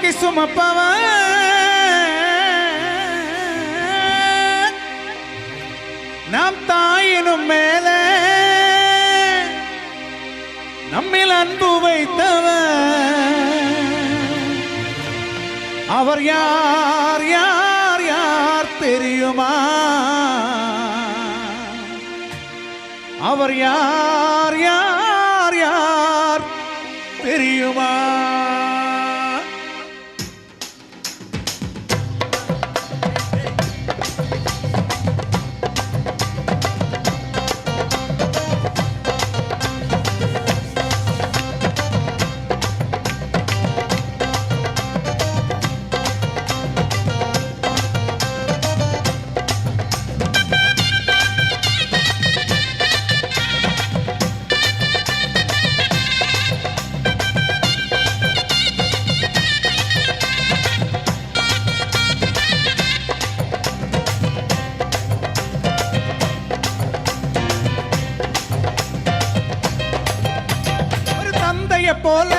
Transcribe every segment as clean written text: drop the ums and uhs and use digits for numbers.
தூக்கி சுமப்பவன் நாம் தாயினும் மேலே நம்மில் அன்பு வைத்தவன் அவர் யார் யார் யார் தெரியுமா? அவர் யார் யார் யார் தெரியுமா? போல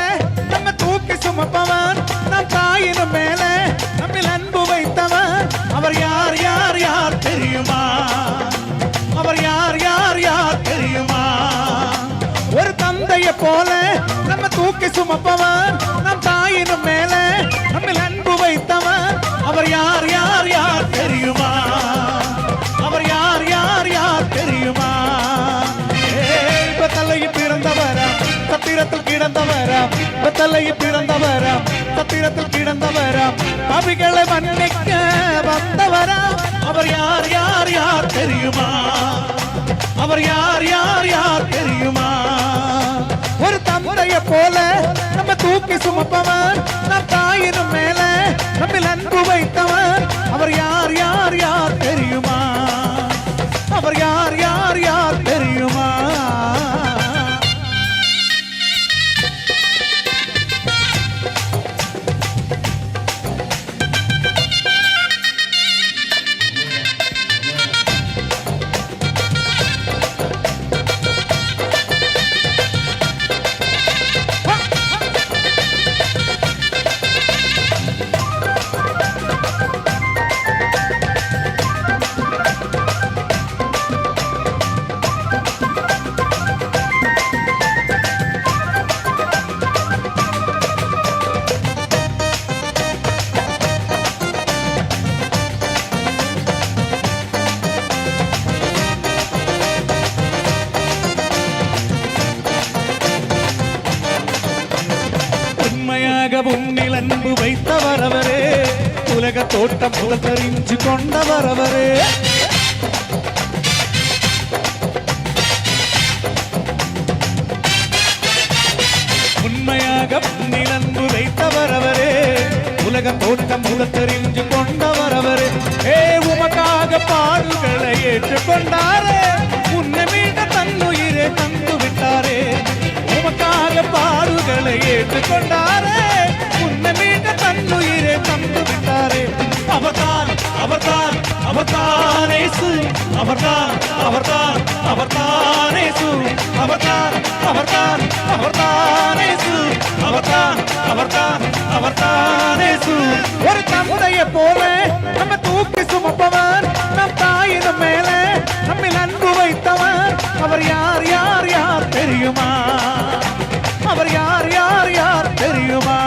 நம்ம தூக்கி சுமப்பவன் நம் தாயினும் மேலே நம்மில் அன்பு வைத்தவன் அவர் யார் யார் யார் தெரியுமா? அவர் யார் யார் யார் தெரியுமா? ஒரு தந்தையை போல நம்ம தூக்கி சுமப்பவன் நம் தாயினும் மேலே நம்மில் அன்பு வைத்தவன் அவர் யார் யார் யார் தெரியுமா? அவர் யார் யார் யார் தெரியுமா? தலையில் பிறந்தவரா சத்திரத்தில் கிடந்தவராம் தலையில் பிறந்தவராம் சத்திரத்தில் கிடந்தவராம் பாவிகளை மன்னிக்க வந்தவராம் அவர் யார் யார் யார் தெரியுமா? அவர் யார் யார் யார் தெரியுமா? ஒரு தந்தையை போல நம்ம தூக்கி சுமப்பவன் நம் தாயினும் மேலே நம்மில் அன்பு வைத்தவன் அவர் யார் யார் யார் தெரியுமா? அவர் யார் யார் யார் தெரியுமா? உன்னில் அன்பு வைத்தவர் அவரே உலக தோட்டம் முதல் தெரிஞ்சு கொண்டவர் அவரே உண்மையாக உன்னில் அன்பு வைத்தவர் அவரே உலக தோட்டம் முதல் தெரிஞ்சு கொண்டவர் அவரே உமக்காக பாடுகளை ஏற்றுக்கொண்டாரே உன்னை மீட்ட தன்னுயிரை தந்து விட்டாரே உமக்காக பாடுகளை ஏற்றுக்கொண்டாரே உன்னை மீட்ட தன்னுயிரை தந்து விட்டாரே அவர்தான் அவர்தான் அவர்தான் இயேசு அவர்தான் அவர்தான் அவர்தான் இயேசு அவர்தான் அவர்தான் அவர்தான் இயேசு அவர்தான் அவர்தான் அவர்தான் இயேசு ஒரு தந்தையை போல நம்ம தூக்கி சுமப்பவன் நம் தாயினும் மேலே நம்மில் அன்பு வைத்தவன் அவர் யார் யார் யார் தெரியுமா? அவர் யார் யார் யார் தெரியுமா?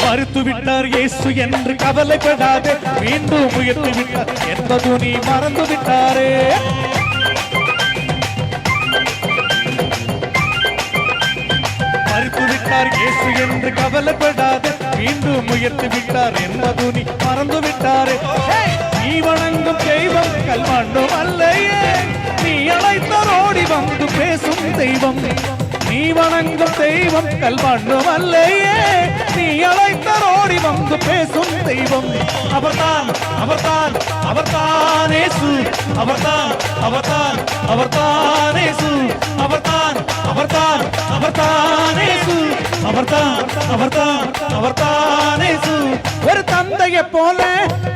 மறுத்து விட்டார் இயேசு என்று கவலைப்படாதே மீண்டும் உயர்த்தி விட்டார் என்பது நீ மறந்து விட்டாரே மறுத்து விட்டார் இயேசு என்று கவலைப்படாதே மீண்டும் உயர்த்தி விட்டார் என்பது நீ மறந்து விட்டாரே நீ வணங்கும் தெய்வம் கல்மண்ணும் அல்லையே நீ அழைத்தரோடி வந்து பேசும் தெய்வம் நீ வணங்கும் தெய்வம் கல்மண்ணுமல்லையே நீ அழைத்தரோடி வந்து பேசும் தெய்வம் அவர்தான் அவர்தான் அவர்தான் இயேசு அவர்தான் அவர்தான் அவர்தான் இயேசு அவர்தான் அவர்தான் அவர்தான் இயேசு அவர்தான் அவர்தான் அவர்தான் இயேசு ஒரு தந்தையை போல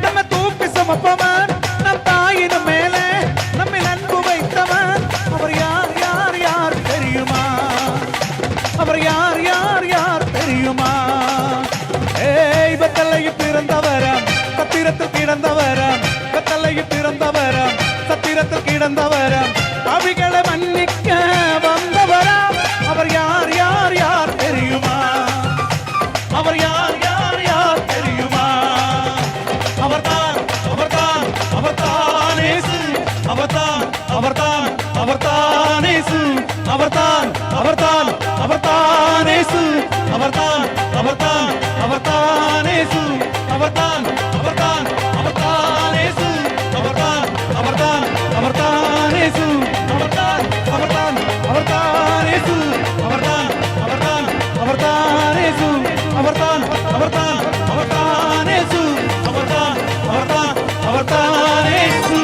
நம்ம தூக்கி சுமப்பவன் நம் தாயினும் மேலே நம்மில் அன்பு வைத்தவன் அவர் யார் யார் யார் தெரியுமா அவர் யார் யார் யார் தெரியுமா ஏய் பத்தலையில் பிறந்தவரம் சத்திரத்தில் கிடந்தவரம் பத்தலையில் பிறந்தவரம் சத்திரத்தில் கிடந்தவரம் அவிகளை மன்னிக்க வந்தவரம் அவர் யார் யார் யார் தெரியுமா அவர் யார் யார் யார் தெரியுமா அவர்தான் அவர்தான் அவர்தான் இயேசு அவர்தான் அவர்தான் அவர்தான் இயேசு அவர்தான் அவர்தான் அவர்தான் இயேசு அவர்தான் அவர்தான் அவர்தான் இயேசு அவர்தான் அவர்தான் அவர்தான் இயேசு அவர்தான் அவர்தான் அவர்தான் இயேசு அவர்தான் அவர்தான் அவர்தான் இயேசு அவர்தான் அவர்தான் அவர்தான் இயேசு அவர்தான் அவர்தான் அவர்தான் இயேசு அவர்தான் அவர்தான் அவர்தான் இயேசு